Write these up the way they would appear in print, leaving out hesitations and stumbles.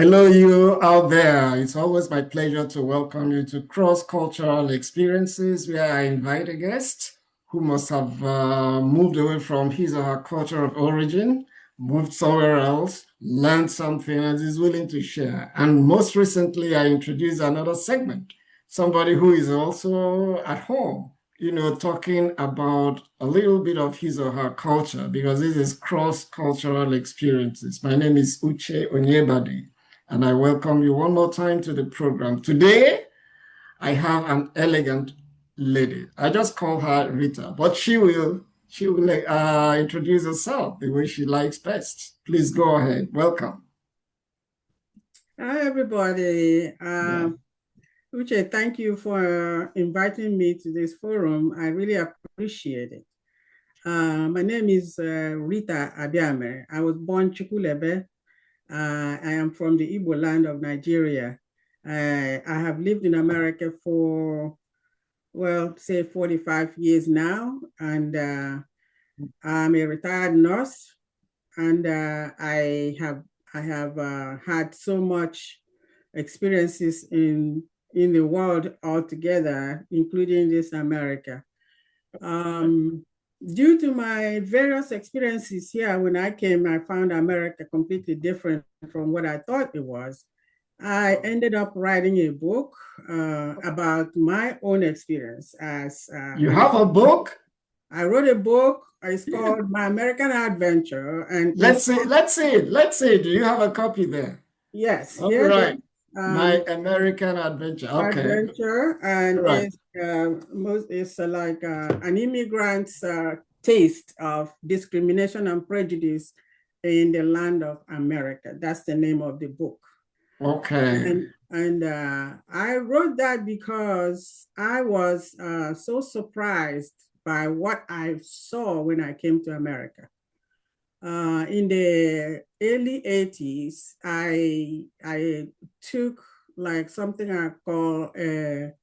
Hello, you out there. It's always my pleasure to welcome you to Cross-Cultural Experiences, where I invite a guest who must have moved away from his or her culture of origin, moved somewhere else, learned something, and is willing to share. And most recently, I introduced another segment, somebody who is also at home, talking about a little bit of his or her culture, because this is Cross-Cultural Experiences. My name is Uche Onyebadi and I welcome you one more time to the program. Today, I have an elegant lady. I just call her Rita, but she will introduce herself the way she likes best. Please go ahead. Welcome. Hi, everybody. Yeah. Uche, thank you for inviting me to this forum. I really appreciate it. My name is Rita Abiamiri. I was born Chukwulebe. I am from the Igbo land of Nigeria. I have lived in America for, well, say 45 years now, and I'm a retired nurse, and I have had so much experiences in the world altogether, including this America. Um, Due to my various experiences here, when I came, I found America completely different from what I thought it was. I ended up writing a book about my own experience as You have a book? I wrote a book. It's Yeah. called My American Adventure, and Let's see. Let's see. Let's see. Do you have a copy there? yes, All here it right. is. My American Adventure. Okay. Adventure, and All right. it's like an immigrant's taste of discrimination and prejudice in the land of America. That's the name of the book. Okay. And I wrote that because I was so surprised by what I saw when I came to America. In the early 80s, I took like something I call a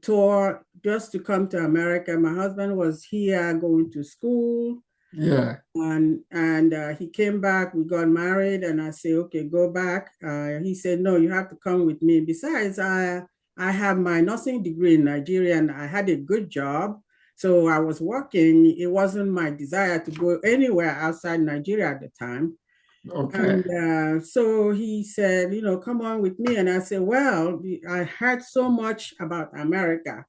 tour just to come to America. My husband was here going to school, Yeah. and he came back. We got married, and I said, "Okay, go back." He said, "No, you have to come with me." Besides, I have my nursing degree in Nigeria, and I had a good job. So I was working. It wasn't my desire to go anywhere outside Nigeria at the time. Okay. And so he said, come on with me. And I said, well, I heard so much about America,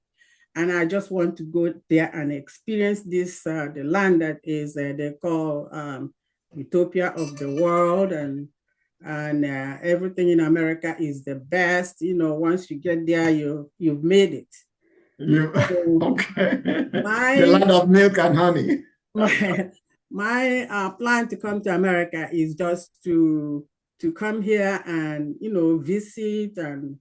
and I just want to go there and experience this, the land that is, they call utopia of the world. And everything in America is the best. Once you get there, you've made it. You So okay? The my land of milk and honey. my plan to come to America is just to come here and visit and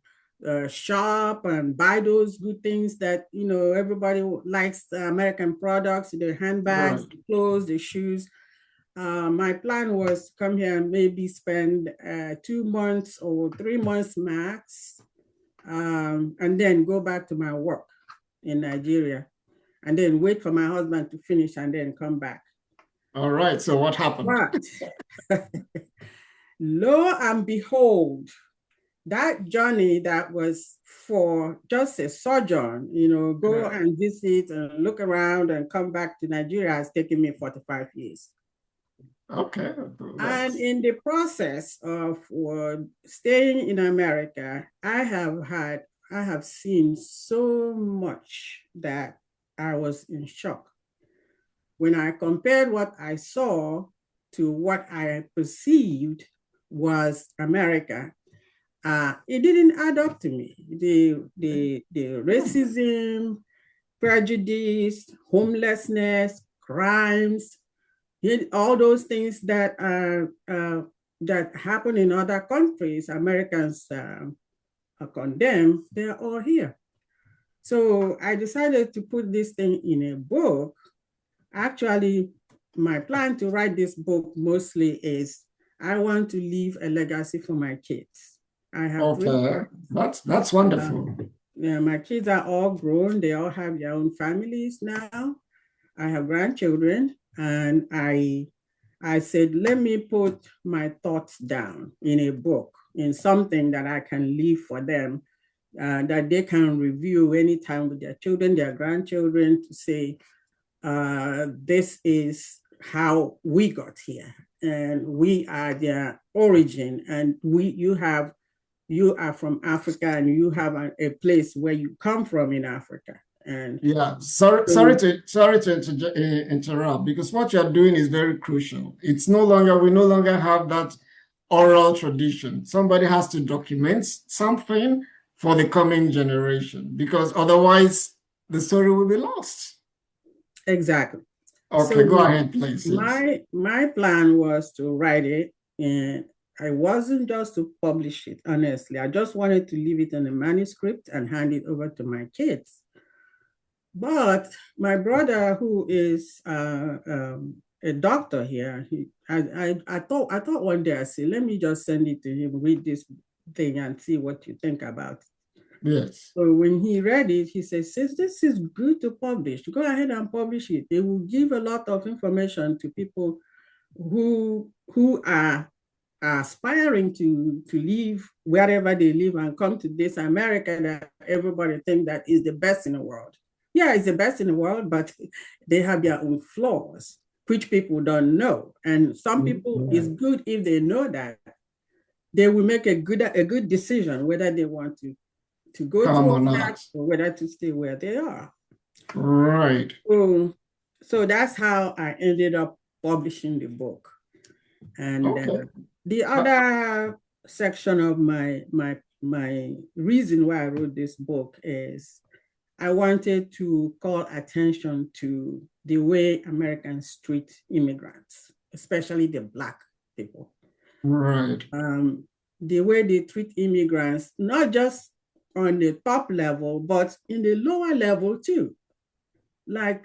shop and buy those good things that everybody likes, the American products, the handbags, Right. the clothes, the shoes. My plan was to come here and maybe spend 2 months or 3 months max, and then go back to my work in Nigeria, and then wait for my husband to finish and then come back. All right. So what happened? But lo and behold, that journey that was for just a sojourn, go Yeah. and visit and look around and come back to Nigeria has taken me 45 years. Okay. And That's in the process of staying in America, I have seen so much that I was in shock. When I compared what I saw to what I perceived was America, it didn't add up to me. The racism, prejudice, homelessness, crimes, all those things that happen in other countries, Americans condemn, they're all here. So I decided to put this thing in a book. Actually, my plan to write this book mostly is I want to leave a legacy for my kids. I have three okay. kids. That's Uh, wonderful. yeah, my kids are all grown. They all have their own families now. I have grandchildren, and I said, let me put my thoughts down in a book, in something that I can leave for them, that they can review anytime with their children, their grandchildren, to say, this is how we got here, and we are their origin, and you are from Africa, and you have a place where you come from in Africa. And yeah, sorry to interrupt, because what you're doing is very crucial. We no longer have that oral tradition. Somebody has to document something for the coming generation, because otherwise the story will be lost. exactly. Okay, So go ahead, please. Yes. my plan was to write it, and I wasn't just to publish it, honestly. I just wanted to leave it in a manuscript and hand it over to my kids. But my brother, who is a doctor here, I thought one day, I said, let me just send it to him, read this thing and see what you think about it. Yes. So when he read it, he says, this is good to publish. Go ahead and publish it. They will give a lot of information to people who are aspiring to live wherever they live and come to this America that everybody thinks that is the best in the world. Yeah, it's the best in the world, but they have their own flaws, which people don't know. And some people, it's good if they know that. They will make a good decision whether they want to go through that or whether to stay where they are. Right. So that's how I ended up publishing the book. And the other section of my reason why I wrote this book is I wanted to call attention to the way Americans treat immigrants, especially the Black people. Right. The way they treat immigrants, not just on the top level, but in the lower level too. Like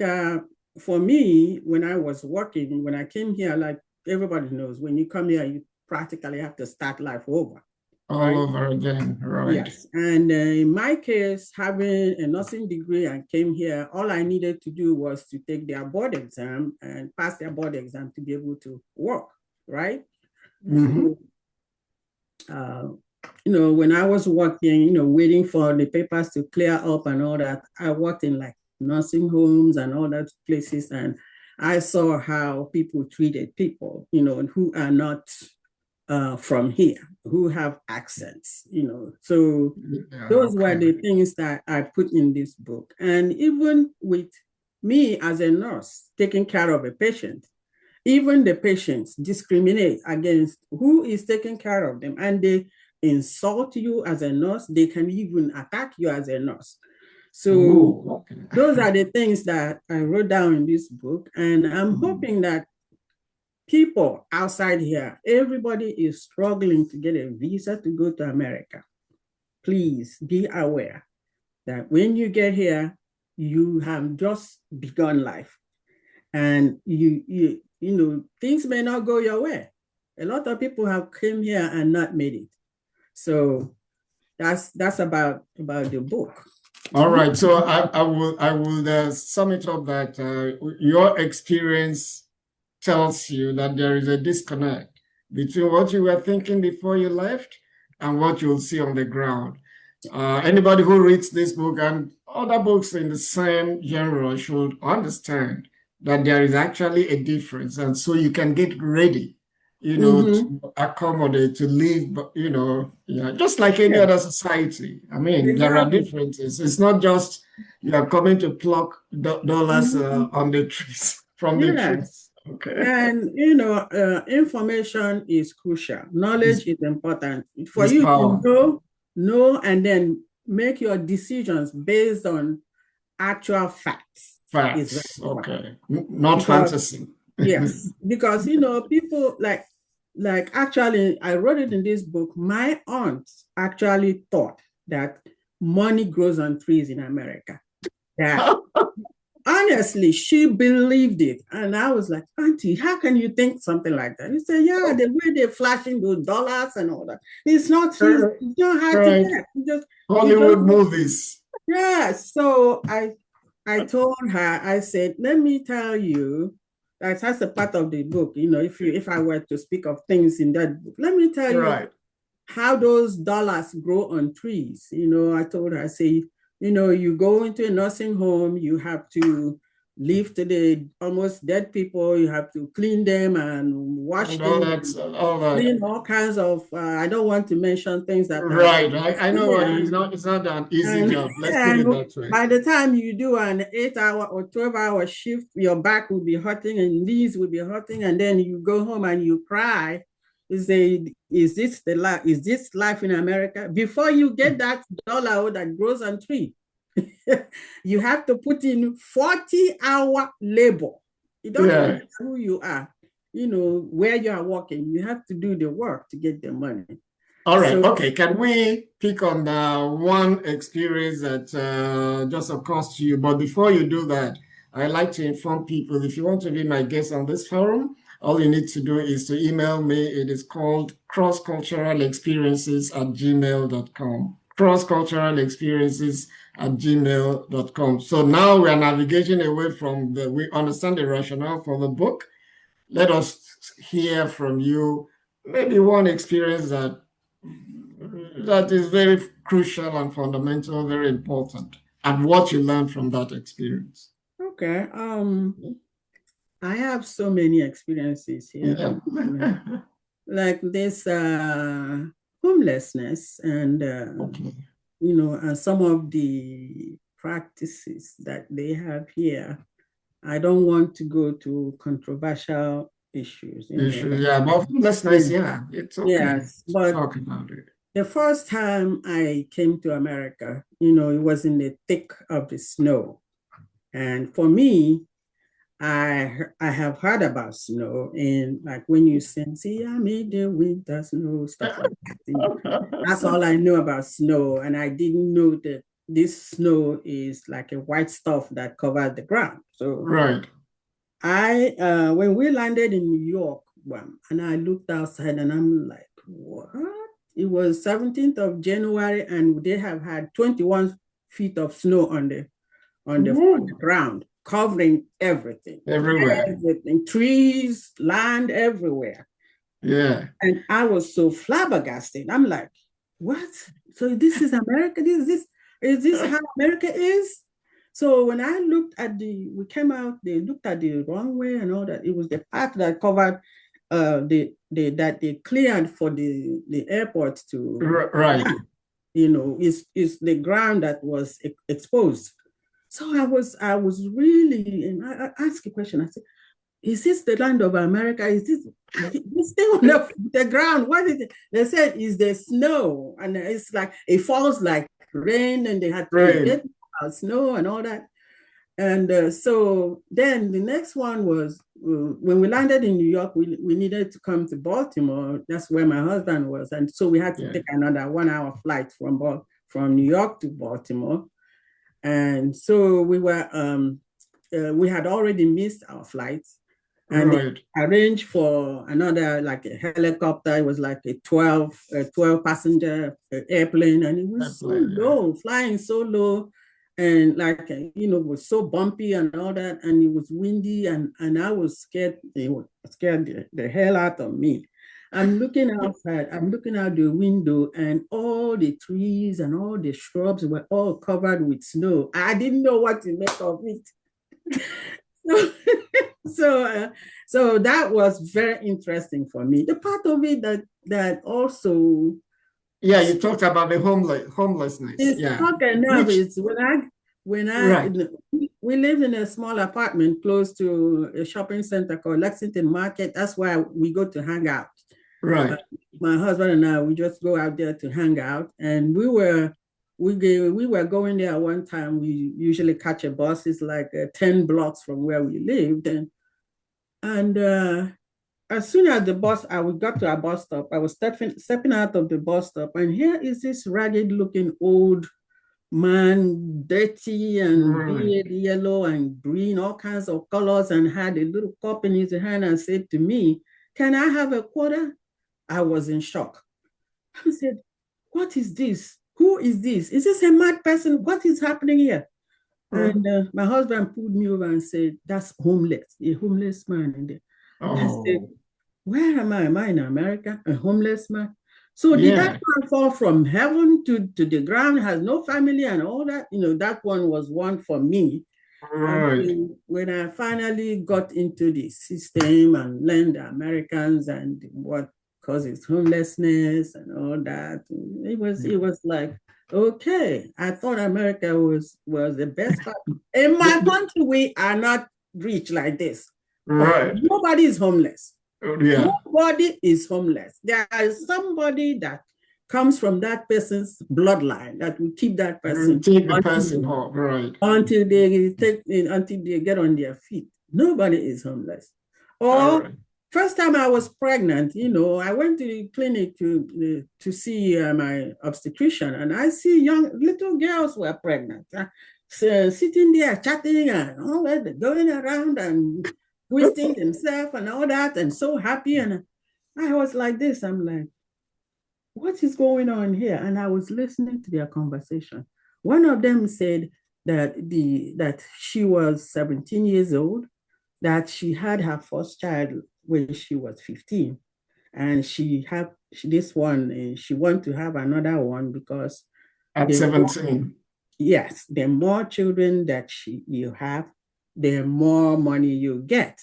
for me, when I was working, when I came here, like everybody knows, when you come here, you practically have to start life over. All over again, right? Yes. And in my case, having a nursing degree and came here, all I needed to do was to take their board exam and pass their board exam to be able to work, right? Mm-hmm. So, when I was working, waiting for the papers to clear up and all that, I worked in like nursing homes and all that places, and I saw how people treated people, who are not from here, who have accents, So those were the things that I put in this book. And even with me as a nurse taking care of a patient, even the patients discriminate against who is taking care of them, and they insult you as a nurse. They can even attack you as a nurse. So those are the things that I wrote down in this book, and I'm hoping that people outside here, everybody is struggling to get a visa to go to America. Please be aware that when you get here, you have just begun life, and you things may not go your way. A lot of people have come here and not made it. So that's about the book. All right. So I will sum it up that your experience tells you that there is a disconnect between what you were thinking before you left and what you'll see on the ground. Anybody who reads this book and other books in the same genre should understand that there is actually a difference. And so you can get ready, to accommodate, to live, just like any other society. I mean, there are differences. It's not just you are coming to pluck dollars on the trees, from the trees. Okay. And information is crucial. Knowledge is important for you power. to know, and then make your decisions based on actual facts. Facts, okay, not fantasy. Yes, because people like actually, I wrote it in this book. My aunt actually thought that money grows on trees in America. Yeah. Honestly, she believed it. And I was like, Auntie, how can you think something like that? He said, yeah, the way they're flashing those dollars and all that. It's not hard to get. Hollywood movies. Yeah. So I told her, I said, let me tell you, that's a part of the book. If I were to speak of things in that book, let me tell you Right. how those dollars grow on trees. I told her, I say, you go into a nursing home, you have to lift the almost dead people, you have to clean them and wash And all them, that, all that. clean all kinds of, I don't want to mention things that are, Right. I know what yeah. it's not an easy And, job. Let's put it and that way. by the time you do an 8-hour or 12-hour shift, your back will be hurting and knees will be hurting, and then you go home and you cry. You say, "Is this the life? Is this life in America?" Before you get that dollar that grows on tree, you have to put in 40-hour labor. It doesn't Yeah. matter who you are, where you are working. You have to do the work to get the money. All right. So, Okay. Can we pick on one experience that just occurs to you? But before you do that, I like to inform people if you want to be my guest on this forum, all you need to do is to email me. It is called crossculturalexperiences@gmail.com. Crossculturalexperiences@gmail.com. So now we are navigating away from we understand the rationale for the book. Let us hear from you maybe one experience that is very crucial and fundamental, very important, and what you learned from that experience. okay. I have so many experiences here. Yeah. Like this homelessness and Okay. and some of the practices that they have here. I don't want to go to controversial issues. Issues, yeah, but that's nice. Yeah. Yeah, it's okay Yes, to but talk about it. the first time I came to America, it was in the thick of the snow. And for me, I have heard about snow, and like when you sing, "See, I made the winter snow," stuff like that. That's all I know about snow, and I didn't know that this snow is like a white stuff that covered the ground. So Right. I, when we landed in New York, and I looked outside, and I'm like, "What?" It was 17th of January, and they have had 21 feet of snow on the Woo. ground, covering everything, Everywhere. everything, trees, land, everywhere. Yeah. And I was so flabbergasted. I'm like, what? So this is America? Is this how America is? So when I looked at we came out, they looked at the runway and all that. It was the part that covered that they cleared for the airport to Right. land. Is the ground that was exposed. So I was really, and I asked a question. I said, "Is this the land of America? Is this thing on the ground? What is it?" They said, "Is the snow," and it's like it falls like rain, and they had to Right. educate about snow and all that. And so then the next one was when we landed in New York, we needed to come to Baltimore. That's where my husband was, and so we had to Yeah. take another 1-hour flight from New York to Baltimore. And so we had already missed our flights, and they Right. arranged for another, like a helicopter. It was like a 12 passenger airplane, and it was so Airplane, yeah. low, flying so low, and like it was so bumpy and all that, and it was windy, and I was scared. It scared the hell out of me. I'm looking outside, I'm looking out the window, and all the trees and all the shrubs were all covered with snow. I didn't know what to make of it. So, so that was very interesting for me. The part of it that also Yeah, you talked about the homelessness. is Yeah. struck a nerve Which, is when I right. we lived in a small apartment close to a shopping center called Lexington Market. That's where we go to hang out. Uh, Right. my husband and I, we just go out there to hang out, and we were going there one time. We usually catch a bus. It's like 10 blocks from where we lived, and as soon as we got to our bus stop, I was stepping out of the bus stop, and here is this ragged-looking old man, dirty and Right. beard, yellow and green, all kinds of colors, and had a little cup in his hand and said to me, "Can I have a quarter?" I was in shock. I said, "What is this? Who is this? Is this a mad person? What is happening here?" And my husband pulled me over and said, "That's homeless, a homeless man in there." I said, Oh, "Where am I? Am I in America? A homeless man?" So did that yeah. man fall from heaven to the ground, has no family and all that? That one was one for me. Right. Until when I finally got into the system and learned the Americans and what causes homelessness and all that, it was like, okay, I thought America was the best part. In my country, we are not rich like this. Right. Nobody is homeless. Yeah. Nobody is homeless. There is somebody that comes from that person's bloodline that will keep that person Take the person until home. Right. until they get on their feet. Nobody is homeless. All Or right. first time I was pregnant, I went to the clinic to see my obstetrician, and I see young little girls were pregnant, so sitting there chatting and all that, going around and twisting themselves and all that, and so happy. And I was like this. I'm like, what is going on here? And I was listening to their conversation. One of them said that she was 17 years old, that she had her first child when she was 15, and this one, she wanted to have another one because At the 17. yes, the more children that you have, the more money you get.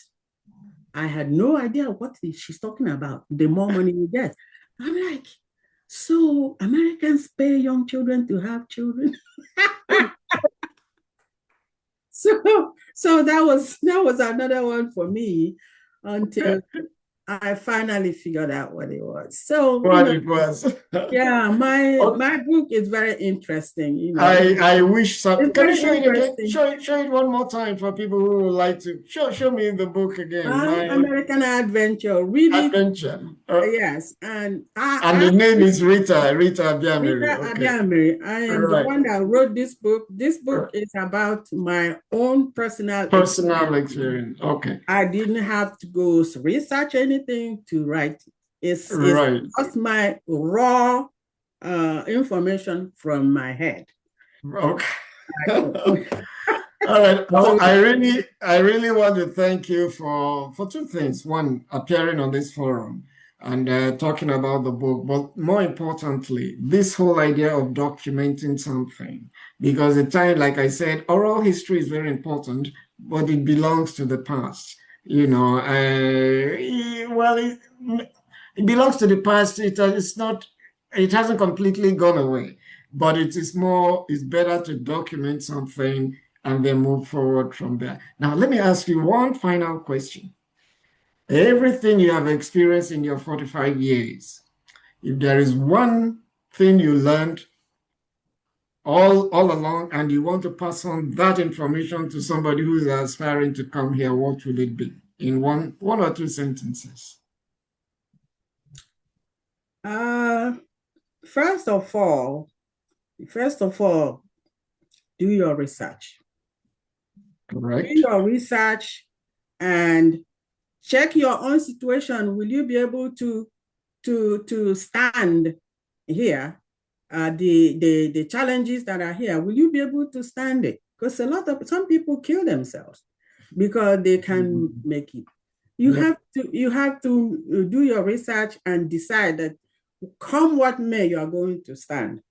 I had no idea what she's talking about. The more money you get. I'm like, so Americans pay young children to have children. So that was another one for me until I finally figured out what it was. So, What it was. yeah, my Okay. my book is very interesting. I wish so. It's Can you very show it again? interesting. Show it one more time for people who would like to. Show me the book again. My American Adventure, really, adventure. yes. And And the name is Rita Abiamiri. Rita Okay. Abiamiri. I am the Right. one that wrote this book. This book is about my own personal Personal experience. experience. Okay. I didn't have to go research anything to write it. It's Right. just my raw information from my head. Okay. All right. Well, So, I really want to thank you for two things. One, appearing on this forum and talking about the book, but more importantly, this whole idea of documenting something. Because the time, like I said, oral history is very important, but it belongs to the past. Well, it belongs to the past. It's not. It hasn't completely gone away, but it's better to document something and then move forward from there. Now, let me ask you one final question. Everything you have experienced in your 45 years, if there is one thing you learned all along and you want to pass on that information to somebody who is aspiring to come here, what will it be in one or two sentences? uh, first of all, do your research. Do Correct. your research and check your own situation. Will you be able to stand here? The challenges that are here, will you be able to stand it? Because some people kill themselves because they can make it. You Yep. have to do your research and decide that come what may, you are going to stand.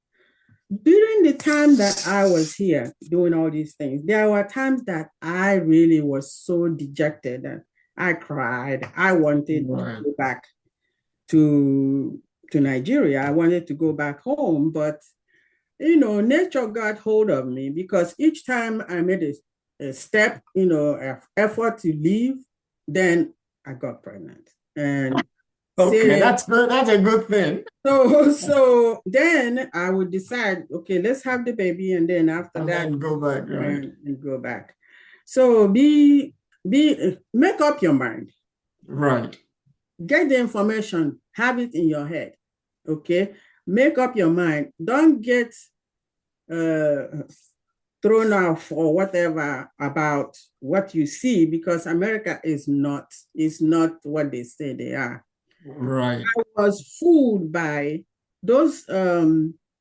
During the time that I was here doing all these things, there were times that I really was so dejected and I cried. I wanted to go back to Nigeria. I wanted to go back home, but nature got hold of me because each time I made a step, effort to leave, then I got pregnant. And Okay, that's good. That's a good thing. so then I would decide, okay, let's have the baby, and then after And that, then go back, right? and go back. So make up your mind. Right. Get the information, have it in your head. Okay, make up your mind. Don't get thrown off or whatever about what you see, because America is not what they say they are. Right. I was fooled by those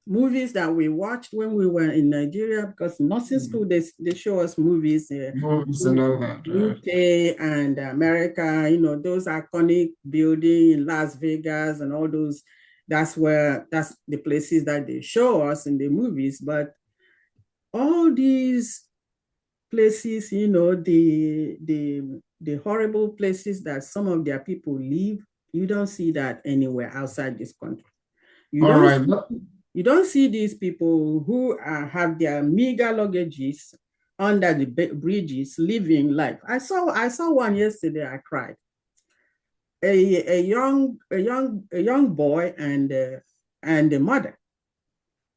movies that we watched when we were in Nigeria, because nursing school, they show us movies, Movies and all that. UK and America, those iconic building in Las Vegas and all those. That's the places that they show us in the movies. But all these places, the horrible places that some of their people live, you don't see that anywhere outside this country. You All don't right. you don't see these people who have their meager luggages under the bridges living life. I saw one yesterday. I cried. A young boy and the mother.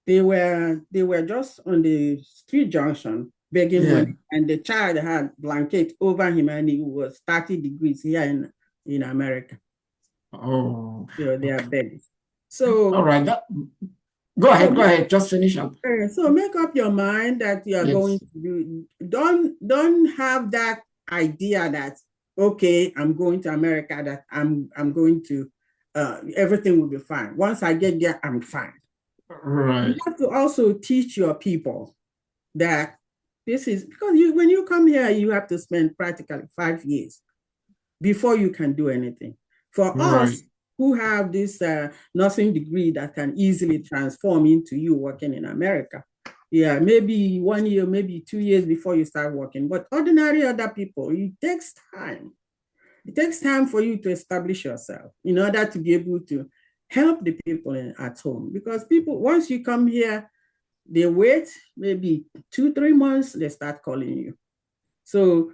They were just on the street junction begging money, and the child had blanket over him, and it was 30 degrees here in America. Oh, they are begging. So all right. Go ahead. Just finish up. So make up your mind that you are going to do. Don't have that idea that, okay, I'm going to America, that I'm going to everything will be fine. Once I get there, I'm fine. Right. You have to also teach your people that this is because when you come here, you have to spend practically 5 years before you can do anything. For us who have this nursing degree that can easily transform into you working in America, yeah, maybe 1 year, maybe 2 years before you start working. But ordinary other people, it takes time. It takes time for you to establish yourself in order to be able to help the people at home. Because people, once you come here, they wait maybe 2-3 months, they start calling you. So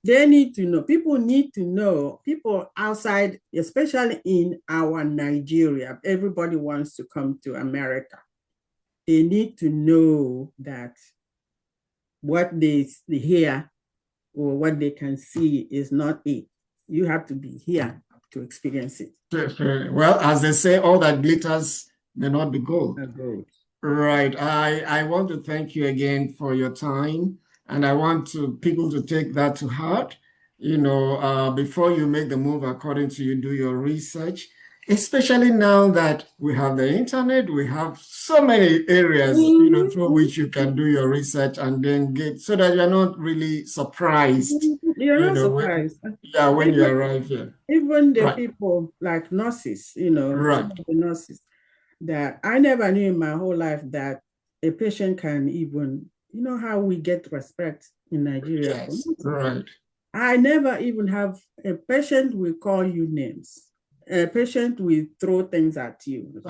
they need to know, people outside, especially in our Nigeria, everybody wants to come to America. They need to know that what they hear or what they can see is not it. You have to be here to experience it. Well, as they say, all that glitters may not be gold. Gold. Right. I want to thank you again for your time. And I want people to take that to heart. Before you make the move, according to you, do your research, especially now that we have the internet, we have so many areas, through which you can do your research and then so that you're not really surprised. You're not surprised. When you arrive here. Even the people like nurses, some of the nurses, that I never knew in my whole life that a patient can even, how we get respect in Nigeria. Yes, right. I never even have a patient will call you names. A patient will throw things at you.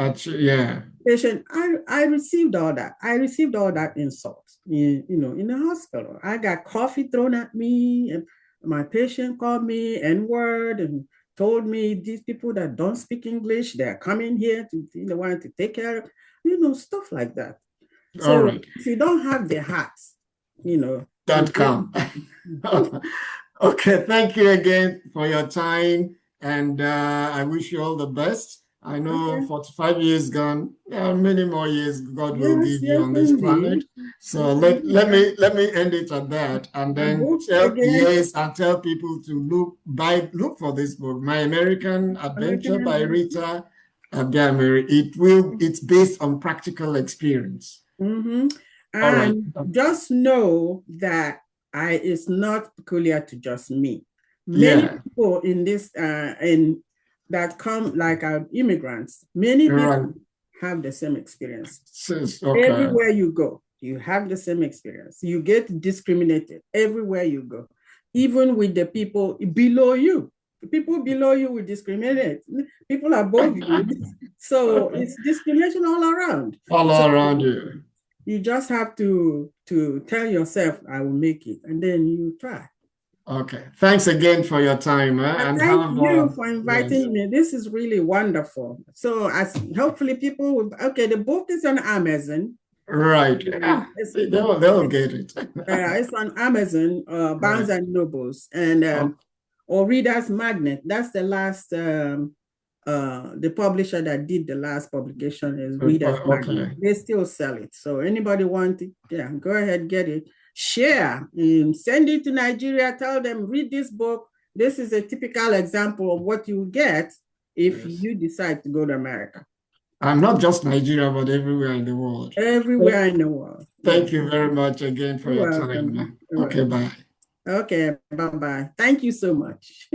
Patient, I received all that. I received all that insult, in the hospital. I got coffee thrown at me, and my patient called me N-word and told me these people that don't speak English, they're coming here to, want to take care of, stuff like that. So if you don't have the heart, don't come. Okay, thank you again for your time, and I wish you all the best. I know 45 years gone, many more years God will give you on this planet. So let me end it at that, and then tell people to look for this book, My American Adventure by Rita Abiamiri. It's based on practical experience. And just know that it's not peculiar to just me. Many people in this that come like immigrants, many people have the same experience. Everywhere you go, you have the same experience. You get discriminated everywhere you go, even with the people below you. People below you will discriminate. People above you. So it's discrimination all around. All around you. You just have to tell yourself, I will make it, and then you try. Okay. Thanks again for your time. And thank you for inviting me. This is really wonderful. So hopefully people will, the book is on Amazon. Right. They'll get it. It's on Amazon, Barnes and Nobles, and or Reader's Magnet. That's the last the publisher that did the last publication is Reader's Magnet. They still sell it. So anybody want it, go ahead, get it. Share and send it to Nigeria. Tell them, read this book. This is a typical example of what you get if you decide to go to America. And not just Nigeria, but everywhere in the world. Everywhere in the world. Thank Yes. you very much again for You're your welcome. time. You're Okay, welcome. bye. Okay, bye-bye. Thank you so much.